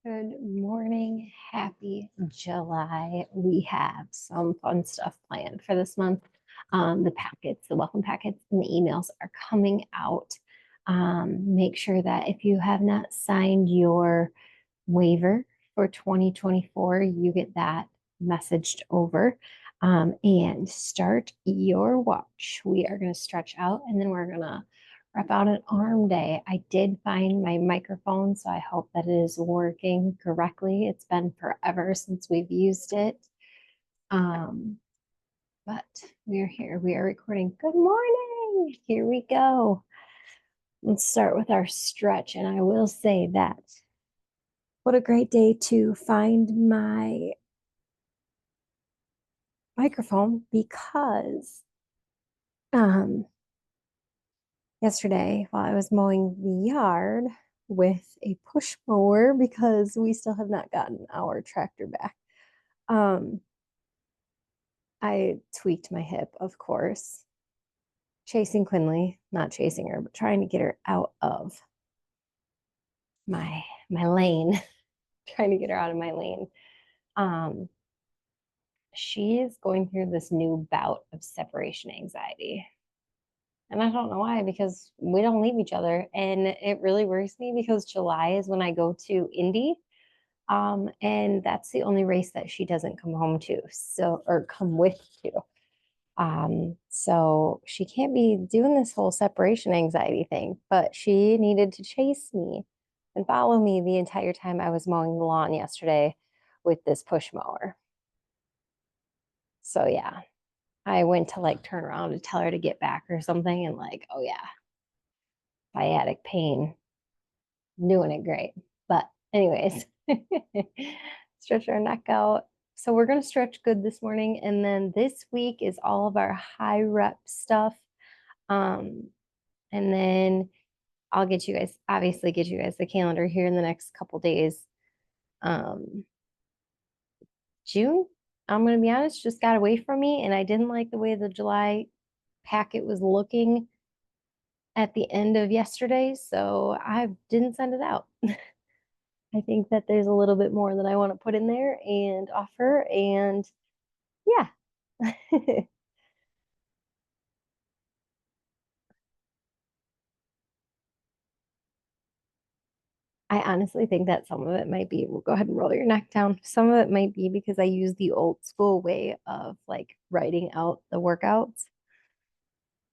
Good morning. Happy July. We have some fun stuff planned for this month. The packets, the welcome packets, and the emails are coming out. Make sure that if you have not signed your waiver for 2024, you get that messaged over. And start your watch. We are going to stretch out and then we're going to rep out an arm day. I did find my microphone, so I hope that it is working correctly. It's been forever since we've used it. Um, but we are here. We are recording. Good morning. Here we go. Let's start with our stretch. And I will say that what a great day to find my microphone because yesterday while I was mowing the yard with a push mower because we still have not gotten our tractor back. I tweaked my hip, of course, chasing Quinley, not chasing her, but trying to get her out of my lane, trying to get her out of my lane. Um, she is going through this new bout of separation anxiety. And I don't know why, because we don't leave each other. And it really worries me because July is when I go to Indy. And that's the only race that she doesn't come home to, so or come with to. So she can't be doing this whole separation anxiety thing, but she needed to chase me and follow me the entire time I was mowing the lawn yesterday with this push mower. So yeah, I went to like turn around to tell her to get back or something, and like, oh yeah, sciatic pain, doing it great. But anyways, stretch our neck out. So we're going to stretch good this morning. And then this week is all of our high rep stuff. And then I'll get you guys, obviously get you guys the calendar here in the next couple days. Um, June, I'm going to be honest, just got away from me. And I didn't like the way the July packet was looking at the end of yesterday. So I didn't send it out. I think that there's a little bit more that I want to put in there and offer. And yeah. I honestly think that some of it might be, we'll go ahead and roll your neck down. Some of it might be because I use the old school way of like writing out the workouts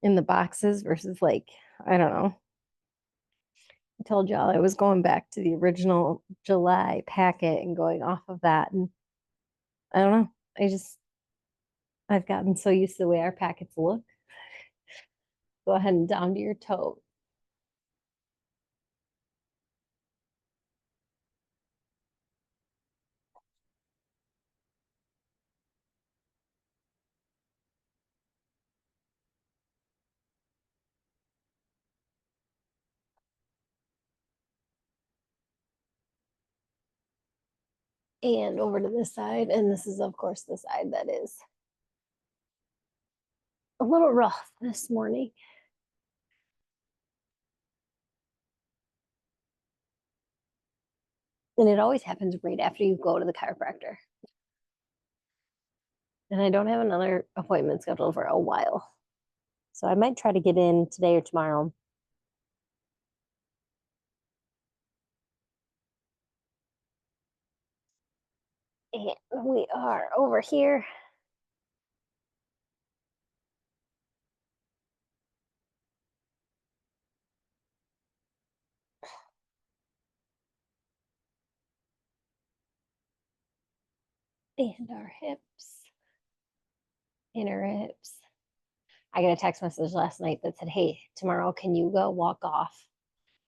in the boxes versus like, I don't know. I told y'all I was going back to the original July packet and going off of that. And I don't know. I just, I've gotten so used to the way our packets look. Go ahead and down to your toe. And over to this side. And this is, of course, the side that is a little rough this morning. And it always happens right after you go to the chiropractor. And I don't have another appointment scheduled for a while. So I might try to get in today or tomorrow. And we are over here. And our hips, inner hips. I got a text message last night that said, hey, tomorrow, can you go walk off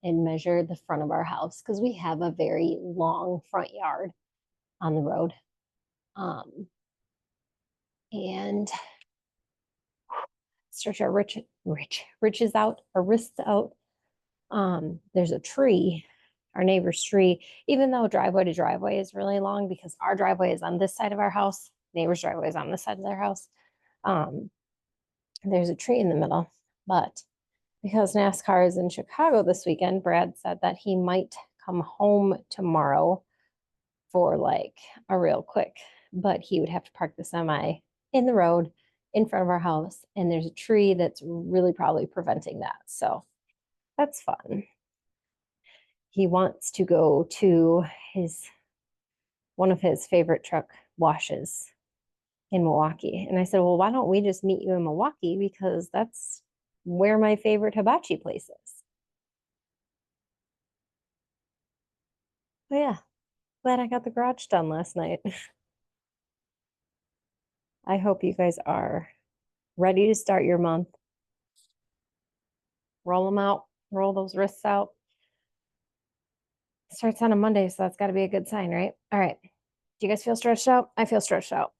and measure the front of our house? Because we have a very long front yard on the road. And stretch our riches out, our wrists out. There's a tree, our neighbor's tree, even though driveway to driveway is really long because our driveway is on this side of our house, neighbor's driveway is on this side of their house. Um, there's a tree in the middle, but because NASCAR is in Chicago this weekend, Brad said that he might come home tomorrow for like a real quick, but he would have to park the semi in the road in front of our house. And there's a tree that's really probably preventing that. So that's fun. He wants to go to his one of his favorite truck washes in Milwaukee. And I said, well, why don't we just meet you in Milwaukee? Because that's where my favorite hibachi place is. But yeah, glad I got the garage done last night. I hope you guys are ready to start your month. Roll them out, roll those wrists out. Starts on a Monday, so that's got to be a good sign, right? All right. Do you guys feel stretched out? I feel stretched out.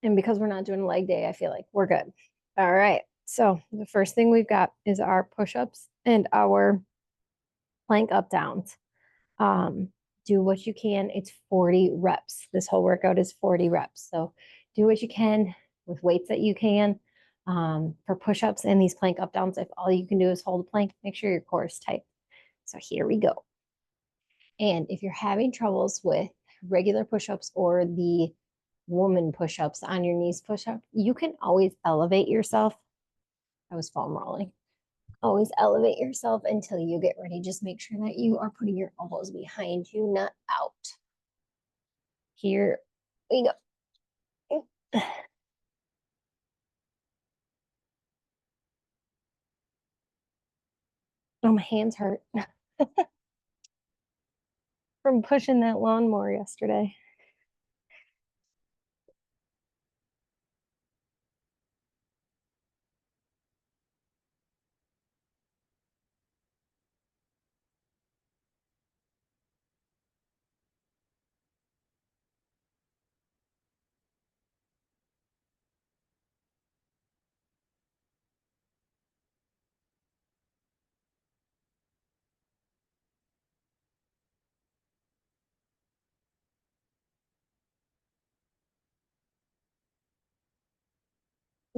And because we're not doing a leg day, I feel like we're good. All right. So the first thing we've got is our push-ups and our plank up downs. Um, do what you can. It's 40 reps. This whole workout is 40 reps. So do what you can with weights that you can. For push-ups and these plank up downs, if all you can do is hold a plank, make sure your core is tight. So here we go. And if you're having troubles with regular push-ups or the woman push-ups on your knees push-up, you can always elevate yourself. I was foam rolling. Always elevate yourself until you get ready. Just make sure that you are putting your elbows behind you, not out. Here we go. Oh, my hands hurt from pushing that lawnmower yesterday.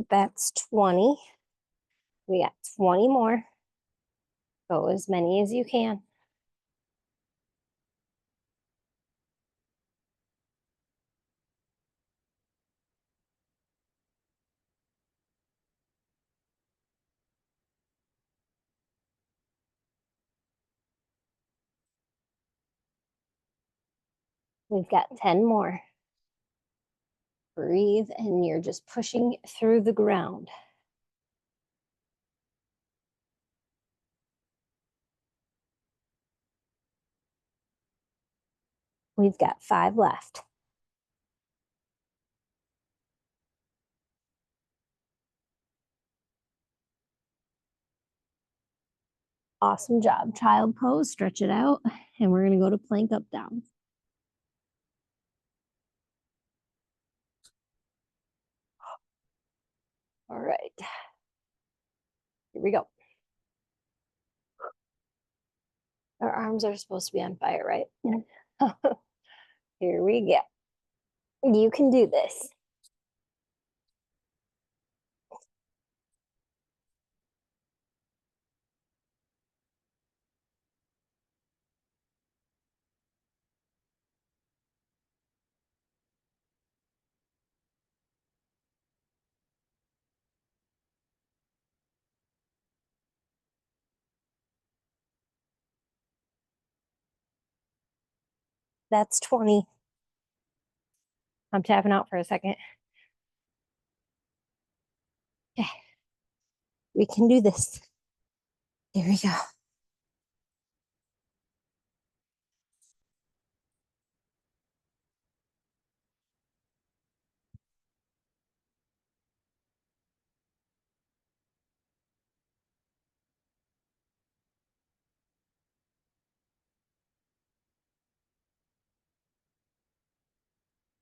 That's 20. We got 20 more. Go as many as you can. We've got 10 more. Breathe, and you're just pushing through the ground. We've got 5 left. Awesome job. Child pose, stretch it out, and we're going to go to plank up down. All right. Here we go. Our arms are supposed to be on fire, right? Here we go. You can do this. That's 20. I'm tapping out for a second. Okay. We can do this. Here we go.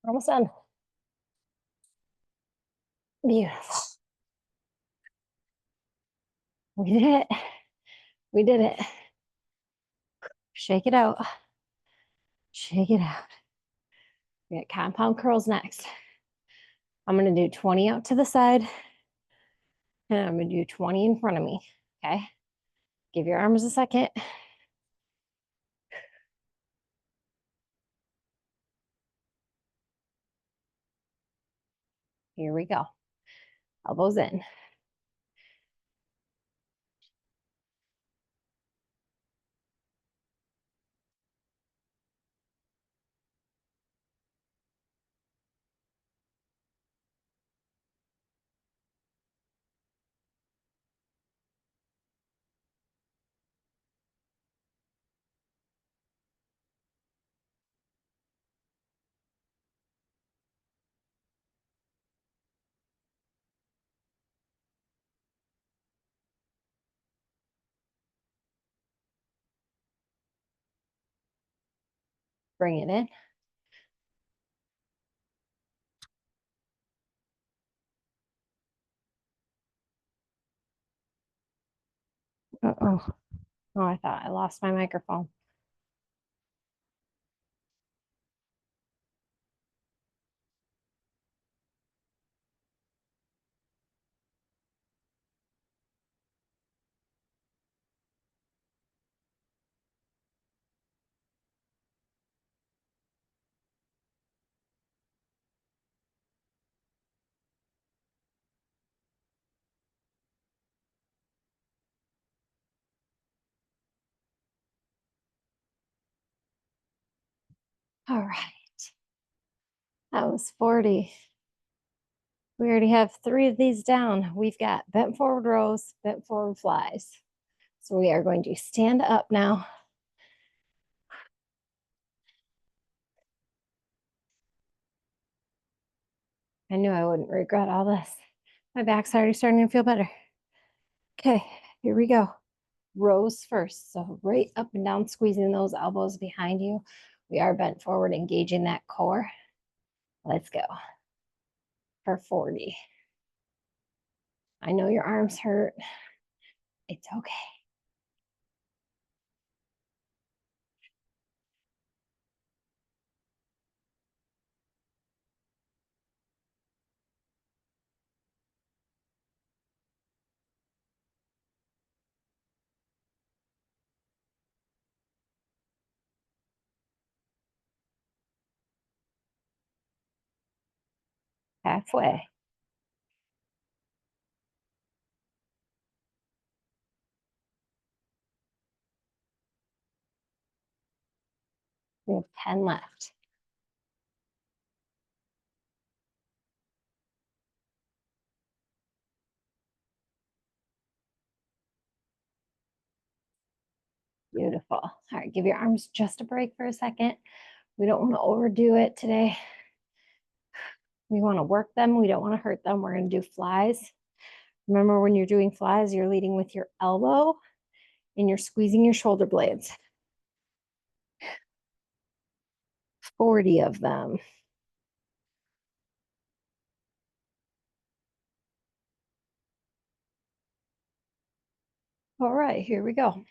Almost done. Beautiful. We did it. We did it. Shake it out. Shake it out. We got compound curls next. I'm going to do 20 out to the side, and I'm going to do 20 in front of me. Okay. Give your arms a second. Here we go. Elbows in. Bring it in. Uh-oh. Oh, I thought I lost my microphone. All right. That was 40. We already have 3 of these down. We've got bent forward rows, bent forward flies. So we are going to stand up now. I knew I wouldn't regret all this. My back's already starting to feel better. Okay, here we go. Rows first. So right up and down, squeezing those elbows behind you. We are bent forward, engaging that core. Let's go for 40. I know your arms hurt. It's okay. Halfway. We have 10 left. Beautiful. All right, give your arms just a break for a second. We don't want to overdo it today. We want to work them. We don't want to hurt them. We're going to do flies. Remember, when you're doing flies, you're leading with your elbow and you're squeezing your shoulder blades. 40 of them. All right, here we go.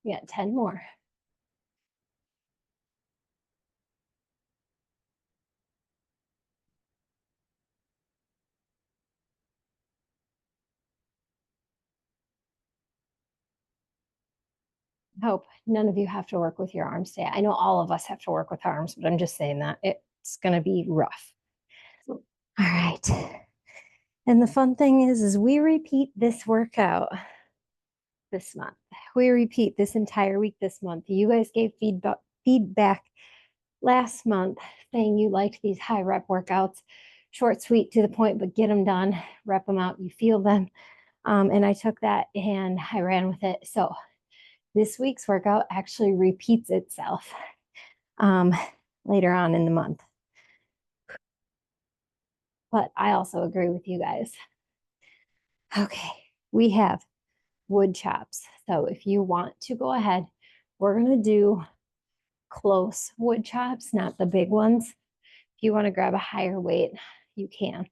We got 10 more. I hope none of you have to work with your arms today. I know all of us have to work with arms, but I'm just saying that it's going to be rough. All right. And the fun thing is we repeat this workout this month. We repeat this entire week this month. You guys gave feedback last month saying you liked these high rep workouts, short, sweet, to the point, but get them done, rep them out, you feel them. And I took that and I ran with it. So this week's workout actually repeats itself later on in the month. But I also agree with you guys. Okay, we have wood chops. So if you want to go ahead, we're going to do close wood chops, not the big ones. If you want to grab a higher weight, you can.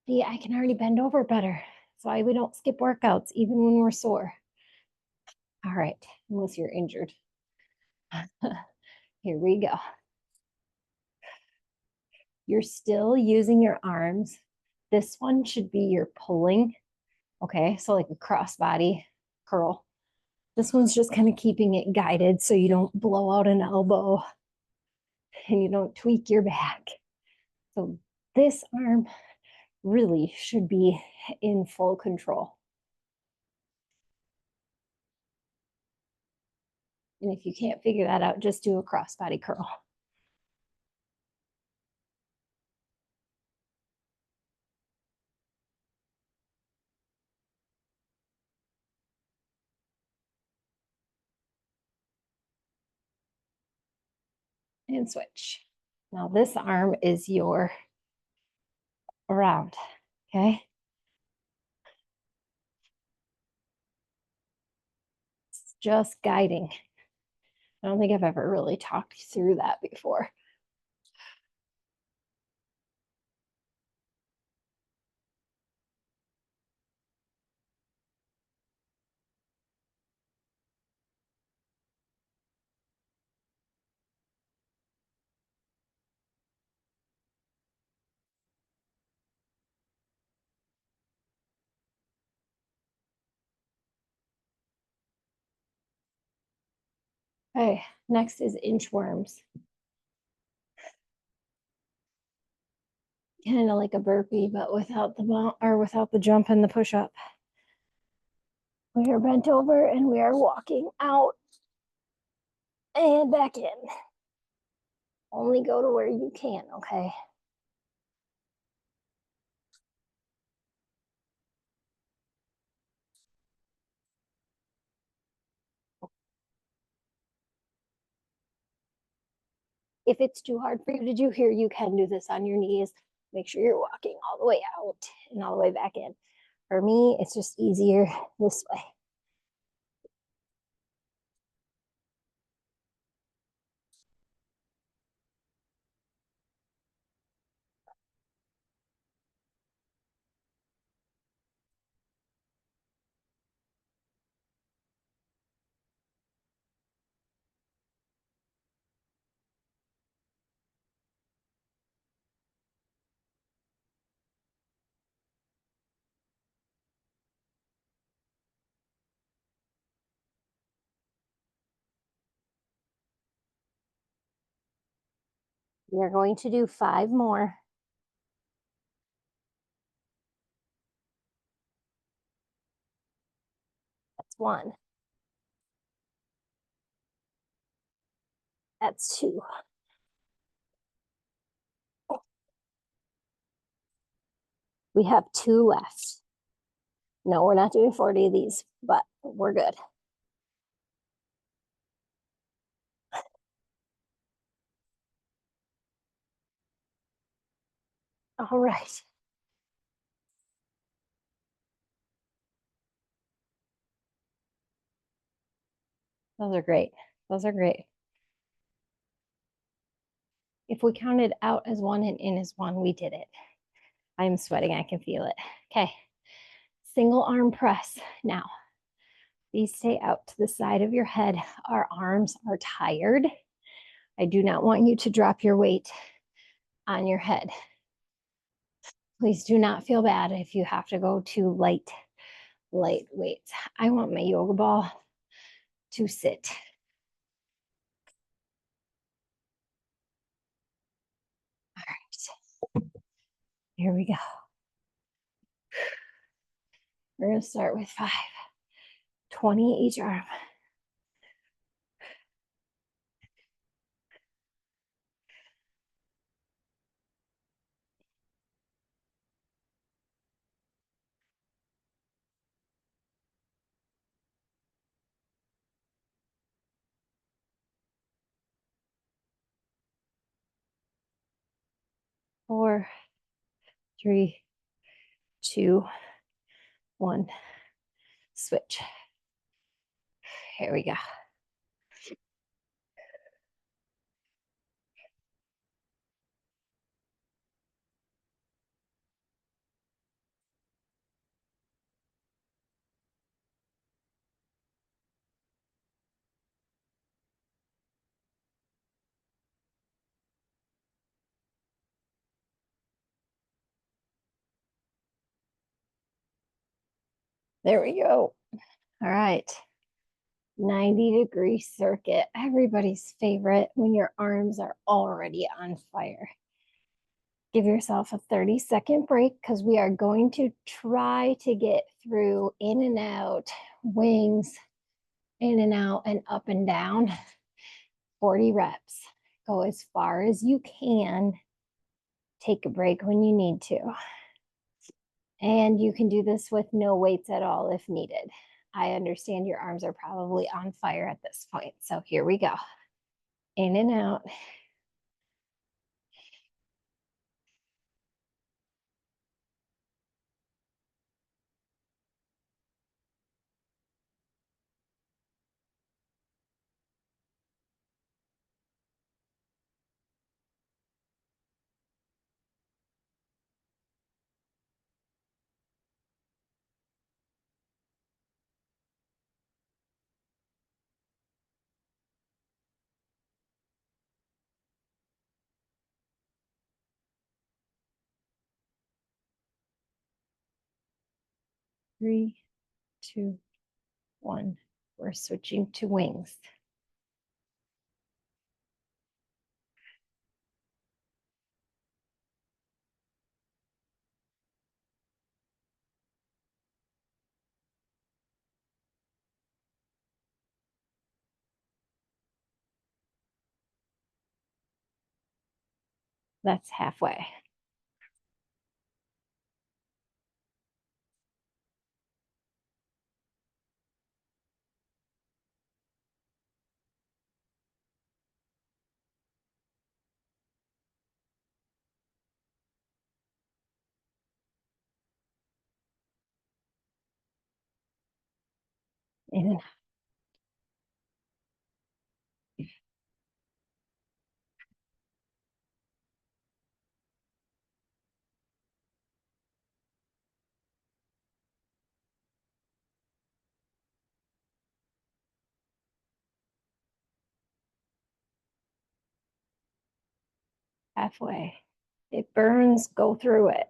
See, I can already bend over better. That's why we don't skip workouts, even when we're sore. All right, unless you're injured. Here we go. You're still using your arms. This one should be your pulling. Okay, so like a crossbody curl. This one's just kind of keeping it guided so you don't blow out an elbow and you don't tweak your back. So this arm really should be in full control. And if you can't figure that out, just do a crossbody curl. And switch. Now this arm is your around, okay? It's just guiding. I don't think I've ever really talked through that before. Okay, next is inchworms. Kind of like a burpee, but without the jump and the push up. We are bent over and we are walking out and back in. Only go to where you can, okay? If it's too hard for you to do here, you can do this on your knees. Make sure you're walking all the way out and all the way back in. For me, it's just easier this way. We're going to do 5 more. That's 1. That's 2. We have 2 left. No, we're not doing 40 of these, but we're good. All right. Those are great. Those are great. If we counted out as 1 and in as 1, we did it. I'm sweating. I can feel it. Okay. Single arm press. Now, these stay out to the side of your head. Our arms are tired. I do not want you to drop your weight on your head. Please do not feel bad if you have to go to light weights. I want my yoga ball to sit. All right. Here we go. We're going to start with 5. 20 each arm. 4, 3, 2, one, switch. Here we go. There we go. All right. 90-degree circuit, everybody's favorite when your arms are already on fire. Give yourself a 30-second break because we are going to try to get through in and out, wings, in and out, and up and down. 40 reps. Go as far as you can. Take a break when you need to. And you can do this with no weights at all if needed. I understand your arms are probably on fire at this point. So here we go. In and out. Three, two, one. We're switching to wings. That's halfway. In and out. Halfway. It burns, go through it.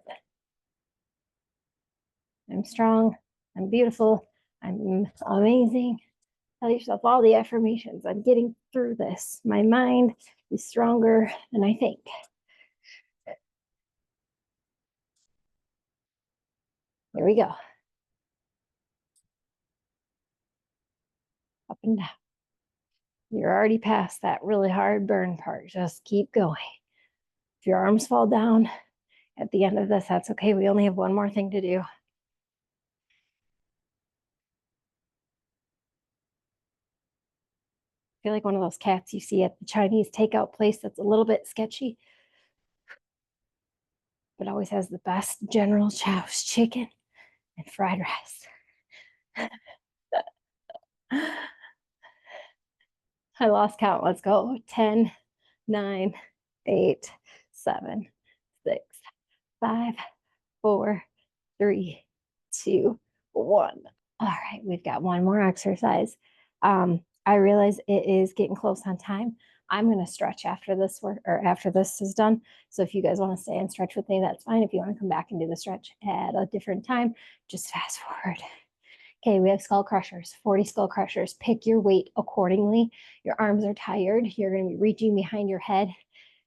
I'm strong. I'm beautiful. I'm amazing. Tell yourself all the affirmations. I'm getting through this. My mind is stronger than I think. Here we go. Up and down. You're already past that really hard burn part. Just keep going. If your arms fall down at the end of this, that's okay. We only have one more thing to do. I feel like one of those cats you see at the Chinese takeout place that's a little bit sketchy, but always has the best General Chow's chicken and fried rice. I lost count. Let's go. 10, 9, 8, 7, 6, 5, 4, 3, 2, 1. All right, we've got one more exercise. I realize it is getting close on time. I'm going to stretch after this work or after this is done. So if you guys want to stay and stretch with me, that's fine. If you want to come back and do the stretch at a different time, just fast forward. Okay, we have skull crushers, 40 skull crushers. Pick your weight accordingly. Your arms are tired. You're going to be reaching behind your head.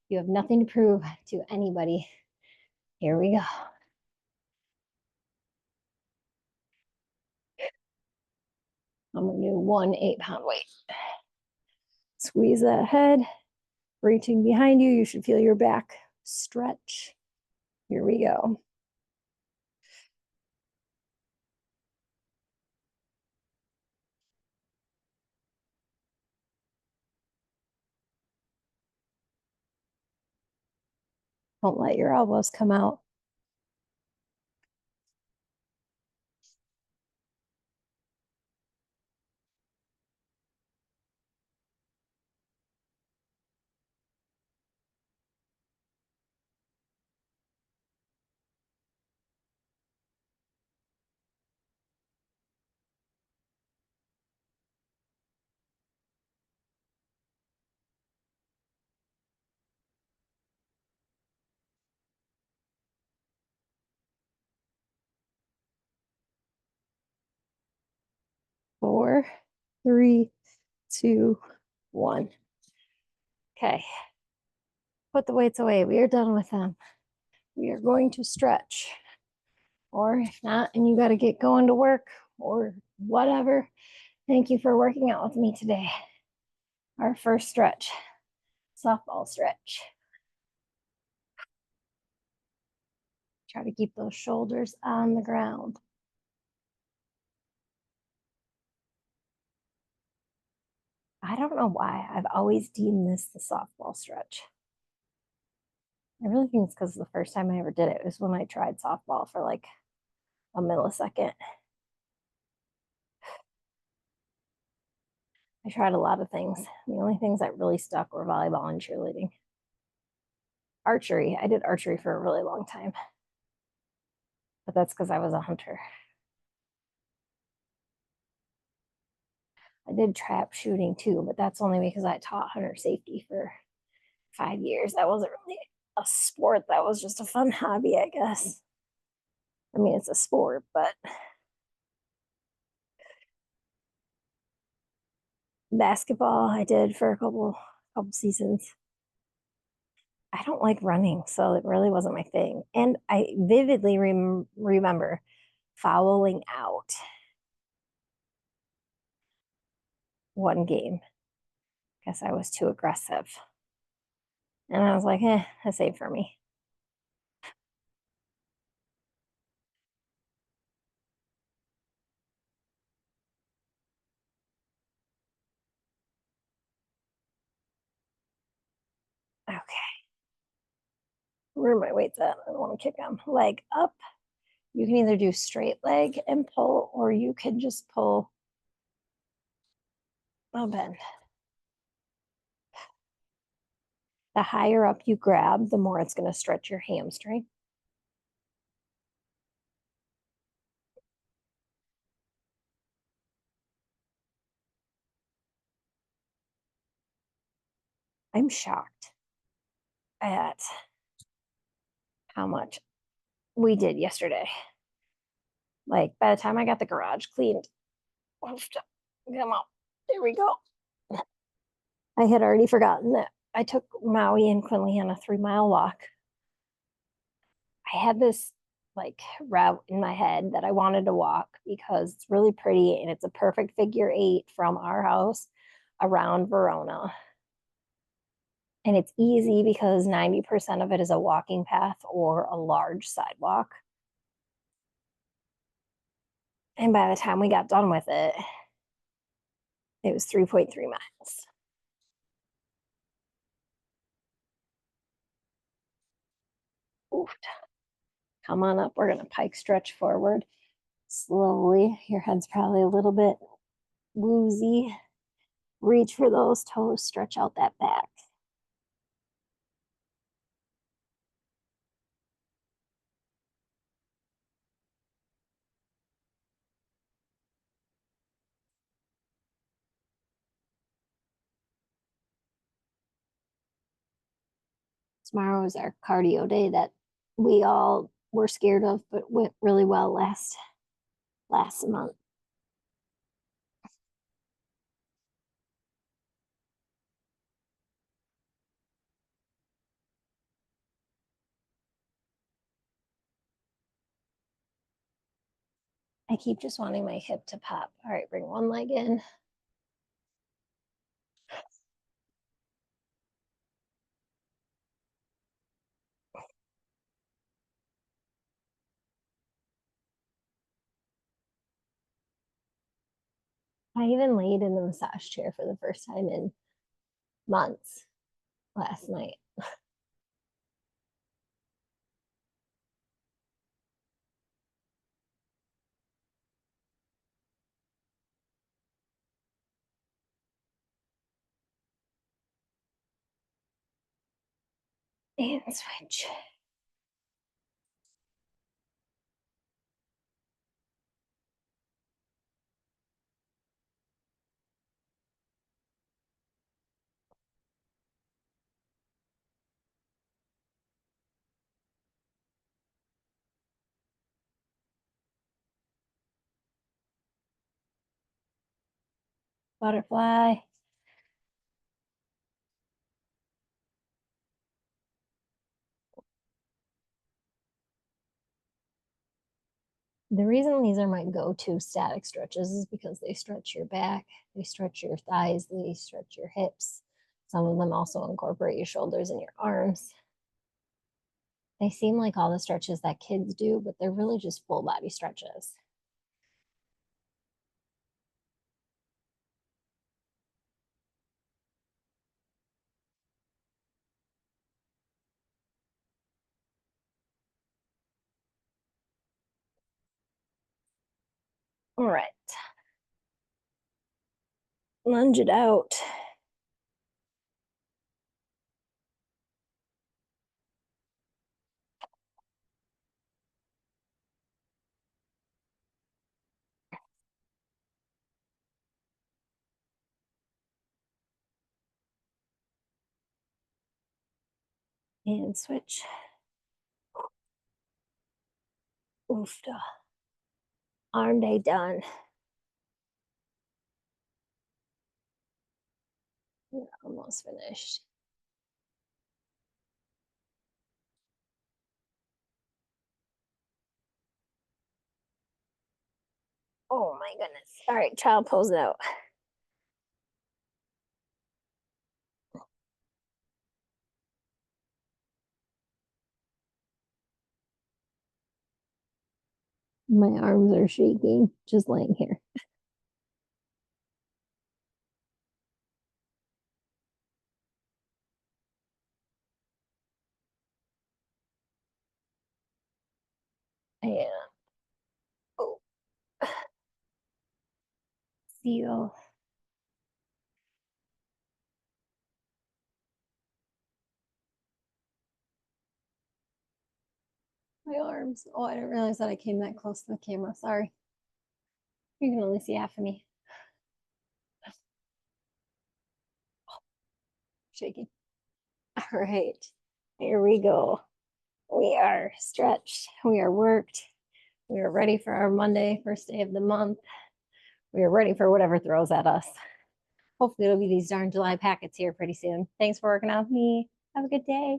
You have nothing to prove to anybody. Here we go. I'm going to do one 8-pound weight. Squeeze that head, reaching behind you. You should feel your back stretch. Here we go. Don't let your elbows come out. Four, three, two, one. Okay. Put the weights away. We are done with them. We are going to stretch. Or if not, and you got to get going to work or whatever, thank you for working out with me today. Our first stretch, softball stretch. Try to keep those shoulders on the ground. I don't know why I've always deemed this the softball stretch. I really think it's because the first time I ever did it was when I tried softball for like a millisecond. I tried a lot of things. The only things that really stuck were volleyball and cheerleading. Archery. I did archery for a really long time, but that's because I was a hunter. I did trap shooting too, but that's only because I taught hunter safety for 5 years. That wasn't really a sport. That was just a fun hobby, I guess. I mean, it's a sport, but basketball I did for a couple seasons. I don't like running, so it really wasn't my thing. And I vividly remember fouling out one game because I was too aggressive. And I was like, this ain't for me. Okay, where are my weights at? I don't want to kick them. Leg up. You can either do straight leg and pull, or you can just pull a bend. The higher up you grab, the more it's going to stretch your hamstring. I'm shocked at how much we did yesterday. Like by the time I got the garage cleaned, come on, there we go. I had already forgotten that I took Maui and Quinley on a 3 mile walk. I had this like route in my head that I wanted to walk because it's really pretty and it's a perfect figure 8 from our house around Verona. And it's easy because 90% of it is a walking path or a large sidewalk. And by the time we got done with it, it was 3.3 miles. Oof. Come on up. We're going to pike stretch forward slowly. Your head's probably a little bit woozy. Reach for those toes, stretch out that back. Tomorrow is our cardio day that we all were scared of, but went really well last month. I keep just wanting my hip to pop. All right, bring one leg in. I even laid in the massage chair for the first time in months last night. And switch. butterfly. The reason these are my go-to static stretches is because they stretch your back, they stretch your thighs, they stretch your hips. Some of them also incorporate your shoulders and your arms. They seem like all the stretches that kids do, but they're really just full body stretches. All right, lunge it out. And switch. Oofda. Arm day done. We're almost finished. Oh my goodness. All right, child pose it out. My arms are shaking just laying here. Yeah. Oh, feel my arms. Oh, I didn't realize that I came that close to the camera. Sorry. You can only see half of me. Shaking. All right. Here we go. We are stretched. We are worked. We are ready for our Monday, first day of the month. We are ready for whatever throws at us. Hopefully, it'll be these darn July packets here pretty soon. Thanks for working out with me. Have a good day.